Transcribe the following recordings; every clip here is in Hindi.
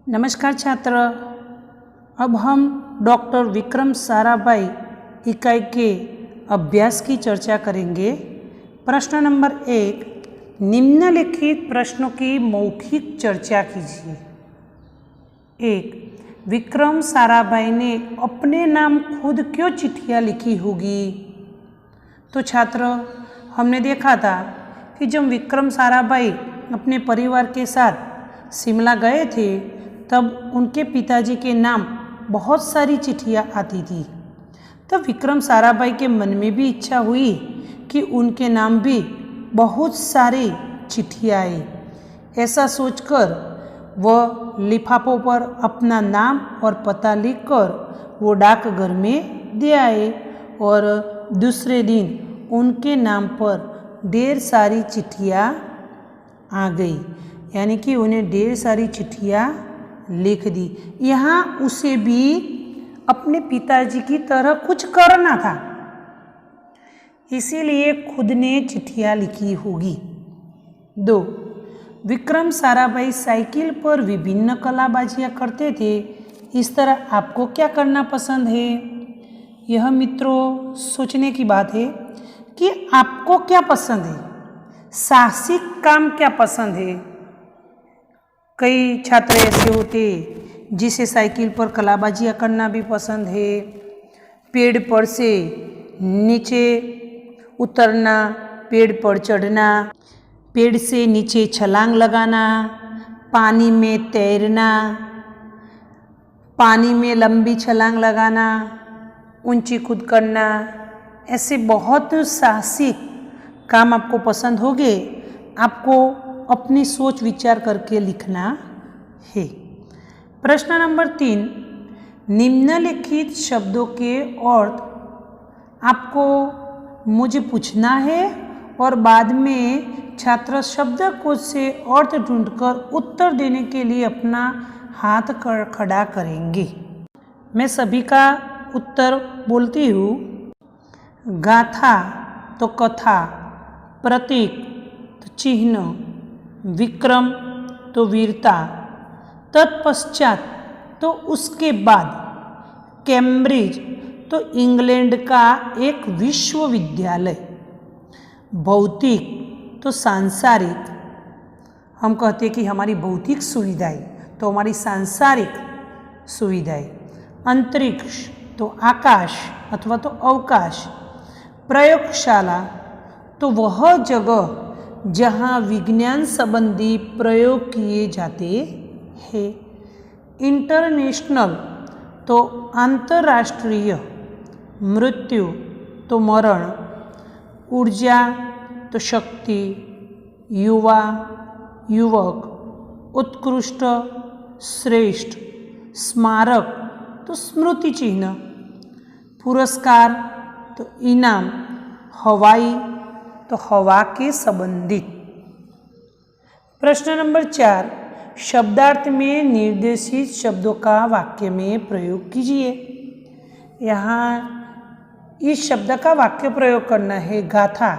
नमस्कार छात्र। अब हम डॉक्टर विक्रम साराभाई इकाई के अभ्यास की चर्चा करेंगे। प्रश्न नंबर 1, निम्नलिखित प्रश्नों की मौखिक चर्चा कीजिए। 1, विक्रम साराभाई ने अपने नाम खुद क्यों चिट्ठियाँ लिखी होगी? तो छात्र, हमने देखा था कि जब विक्रम साराभाई अपने परिवार के साथ शिमला गए थे तब उनके पिताजी के नाम बहुत सारी चिट्ठियाँ आती थी। तब विक्रम साराभाई के मन में भी इच्छा हुई कि उनके नाम भी बहुत सारी चिट्ठियाँ आई। ऐसा सोचकर वह लिफाफों पर अपना नाम और पता लिखकर वो डाकघर में दे आए और दूसरे दिन उनके नाम पर ढेर सारी चिट्ठियाँ आ गई, यानी कि उन्हें ढेर सारी चिट्ठियाँ लिख दी। यहाँ उसे भी अपने पिताजी की तरह कुछ करना था, इसीलिए खुद ने चिट्ठियाँ लिखी होगी। 2, विक्रम साराभाई साइकिल पर विभिन्न कलाबाजियाँ करते थे। इस तरह आपको क्या करना पसंद है? यह मित्रों सोचने की बात है कि आपको क्या पसंद है, साहसिक काम क्या पसंद है। कई छात्र ऐसे होते जिसे साइकिल पर कलाबाजियाँ करना भी पसंद है, पेड़ पर से नीचे उतरना, पेड़ पर चढ़ना, पेड़ से नीचे छलांग लगाना, पानी में तैरना, पानी में लंबी छलांग लगाना, ऊंची कूद करना, ऐसे बहुत साहसिक काम आपको पसंद होंगे। आपको अपनी सोच विचार करके लिखना है। प्रश्न नंबर 3, निम्नलिखित शब्दों के अर्थ आपको मुझे पूछना है और बाद में छात्र शब्दकोश से अर्थ ढूंढकर उत्तर देने के लिए अपना हाथ खड़ा करेंगे। मैं सभी का उत्तर बोलती हूँ। गाथा तो कथा, प्रतीक तो चिन्ह, विक्रम तो वीरता, तत्पश्चात तो उसके बाद, कैम्ब्रिज तो इंग्लैंड का एक विश्वविद्यालय, भौतिक तो सांसारिक। हम कहते हैं कि हमारी भौतिक सुविधाएं तो हमारी सांसारिक सुविधाएं, अंतरिक्ष तो आकाश अथवा तो अवकाश, प्रयोगशाला तो वह जगह जहाँ विज्ञान संबंधी प्रयोग किए जाते हैं, इंटरनेशनल तो अंतर्राष्ट्रीय, मृत्यु तो मरण, ऊर्जा तो शक्ति, युवा युवक, उत्कृष्ट श्रेष्ठ, स्मारक तो स्मृति चिन्ह, पुरस्कार तो इनाम, हवाई तो हवा के संबंधित। प्रश्न नंबर 4, शब्दार्थ में निर्देशित शब्दों का वाक्य में प्रयोग कीजिए। यहाँ इस शब्द का वाक्य प्रयोग करना है। गाथा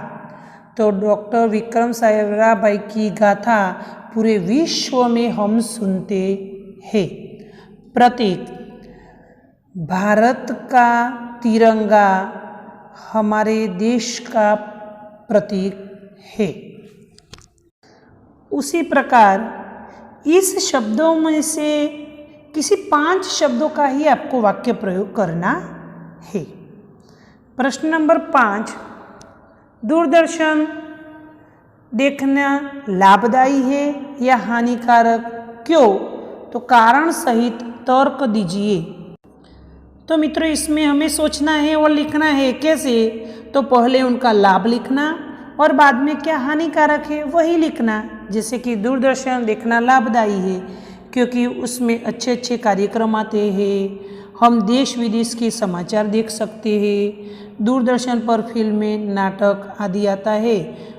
तो डॉक्टर विक्रम साराभाई की गाथा पूरे विश्व में हम सुनते हैं। प्रतीक, भारत का तिरंगा हमारे देश का प्रतीक है। उसी प्रकार इस शब्दों में से किसी 5 शब्दों का ही आपको वाक्य प्रयोग करना है। प्रश्न नंबर 5, दूरदर्शन देखना लाभदायी है या हानिकारक, क्यों? तो कारण सहित तर्क दीजिए। तो मित्रों, इसमें हमें सोचना है और लिखना है। कैसे? तो पहले उनका लाभ लिखना और बाद में क्या हानिकारक है वही लिखना। जैसे कि दूरदर्शन देखना लाभदायी है क्योंकि उसमें अच्छे अच्छे कार्यक्रम आते हैं, हम देश विदेश के समाचार देख सकते हैं, दूरदर्शन पर फिल्में, नाटक आदि आता है,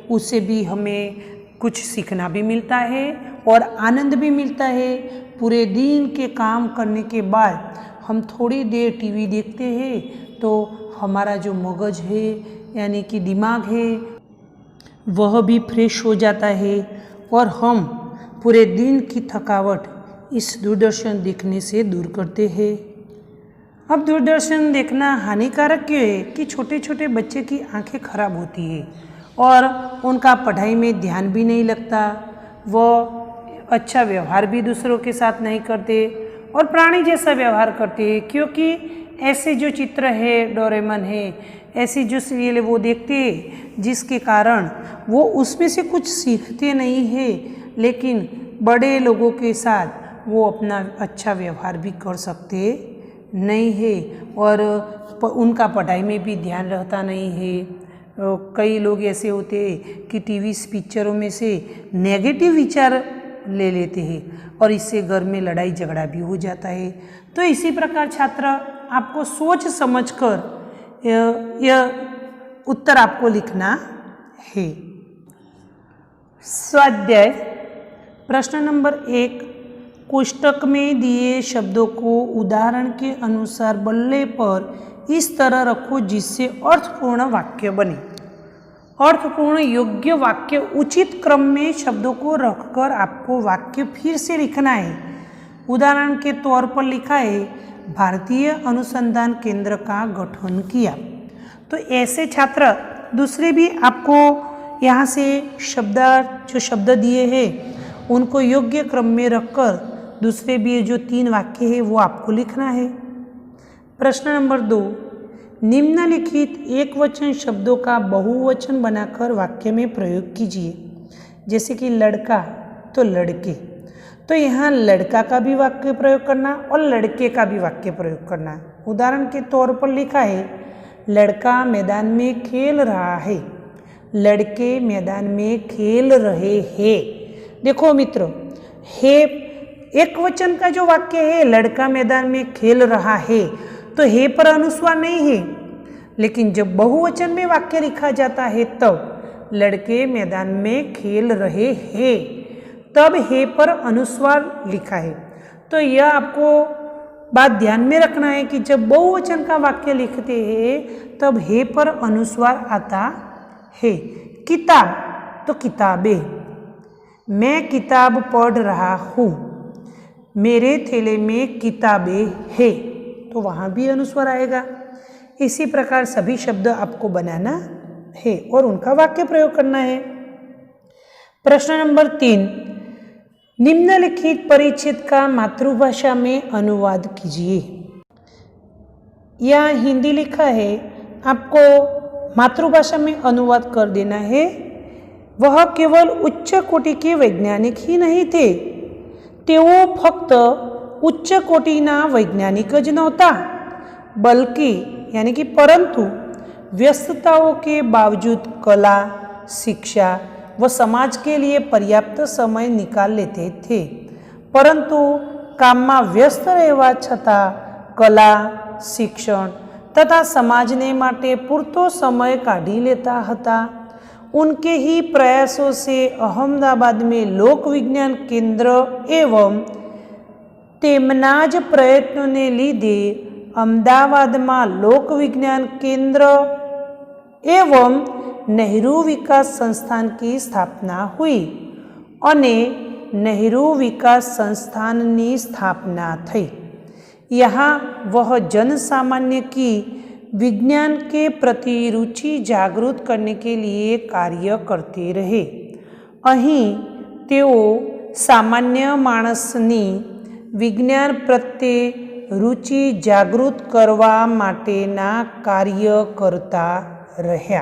उससे भी हमें कुछ सीखना भी मिलता है और आनंद भी मिलता है। पूरे दिन के काम करने के बाद हम थोड़ी देर टीवी देखते हैं तो हमारा जो मगज है यानी कि दिमाग है वह भी फ्रेश हो जाता है और हम पूरे दिन की थकावट इस दूरदर्शन देखने से दूर करते हैं। अब दूरदर्शन देखना हानिकारक क्यों है कि छोटे छोटे बच्चे की आंखें खराब होती है और उनका पढ़ाई में ध्यान भी नहीं लगता, वह अच्छा व्यवहार भी दूसरों के साथ नहीं करते और प्राणी जैसा व्यवहार करते हैं, क्योंकि ऐसे जो चित्र है, डोरेमन है, ऐसी जो सीरियल है वो देखते हैं जिसके कारण वो उसमें से कुछ सीखते नहीं है, लेकिन बड़े लोगों के साथ वो अपना अच्छा व्यवहार भी कर सकते नहीं है और उनका पढ़ाई में भी ध्यान रहता नहीं है। कई लोग ऐसे होते हैं कि टीवी पिक्चरों में से नेगेटिव विचार ले लेते हैं और इससे घर में लड़ाई झगड़ा भी हो जाता है। तो इसी प्रकार छात्र आपको सोच समझकर यह उत्तर आपको लिखना है। स्वाध्याय प्रश्न नंबर 1, कोष्टक में दिए शब्दों को उदाहरण के अनुसार बल्ले पर इस तरह रखो जिससे अर्थपूर्ण वाक्य बने। अर्थपूर्ण योग्य वाक्य उचित क्रम में शब्दों को रखकर आपको वाक्य फिर से लिखना है। उदाहरण के तौर पर लिखा है, भारतीय अनुसंधान केंद्र का गठन किया। तो ऐसे छात्र दूसरे भी आपको यहाँ से जो शब्द दिए हैं उनको योग्य क्रम में रखकर दूसरे भी जो 3 वाक्य है वो आपको लिखना है। प्रश्न नंबर 2, निम्नलिखित एकवचन शब्दों का बहुवचन बनाकर वाक्य में प्रयोग कीजिए। जैसे कि लड़का तो लड़के, तो यहाँ लड़का का भी वाक्य प्रयोग करना और लड़के का भी वाक्य प्रयोग करना। उदाहरण के तौर पर लिखा है, लड़का मैदान में खेल रहा है, लड़के मैदान में खेल रहे हैं। देखो मित्रों, है एक वचन का जो वाक्य है, लड़का मैदान में खेल रहा है, तो हे पर अनुस्वार नहीं है, लेकिन जब बहुवचन में वाक्य लिखा जाता है तब लड़के मैदान में खेल रहे हैं, तब हे पर अनुस्वार लिखा है। तो यह आपको बात ध्यान में रखना है कि जब बहुवचन का वाक्य लिखते हैं तब हे पर अनुस्वार आता है। किताब तो किताबें, मैं किताब पढ़ रहा हूँ, मेरे थैले में किताबें हैं, तो वहाँ भी अनुस्वार आएगा। इसी प्रकार सभी शब्द आपको बनाना है और उनका वाक्य प्रयोग करना है। प्रश्न नंबर 3, निम्नलिखित परिच्छेद का मातृभाषा में अनुवाद कीजिए। यहाँ हिंदी लिखा है, आपको मातृभाषा में अनुवाद कर देना है। वह केवल उच्च कोटि के वैज्ञानिक ही नहीं थे, તેઓ ફક્ત ઉચ્ચ કોટીના વૈજ્ઞાનિક જ નહોતા, બલ્कि यानी कि परंतु व्यस्तताओं के बावजूद कला, शिक्षा व समाज के लिए पर्याप्त समय निकाल लेते थे। परंतु કામમાં વ્યસ્ત રહેવા છતાં કલા, શિક્ષણ તથા સમાજને માટે પૂરતો સમય કાઢી લેતા હતા। उनके ही प्रयासों से अहमदाबाद में लोक विज्ञान केंद्र एवं तेमना ज प्रयत्नों ने लीधे अहमदाबाद में लोक विज्ञान केंद्र एवं नेहरू विकास संस्थान की स्थापना हुई अने नेहरू विकास संस्थान की स्थापना थी। यहाँ वह जन सामान्य की विज्ञान के प्रति रुचि जागृत करने के लिए कार्य करते रहे। અહીં તેઓ સામાન્ય માણસની વિજ્ઞાન પ્રત્યે रुचि जागृत करवा माटेना कार्य करता રહ્યા।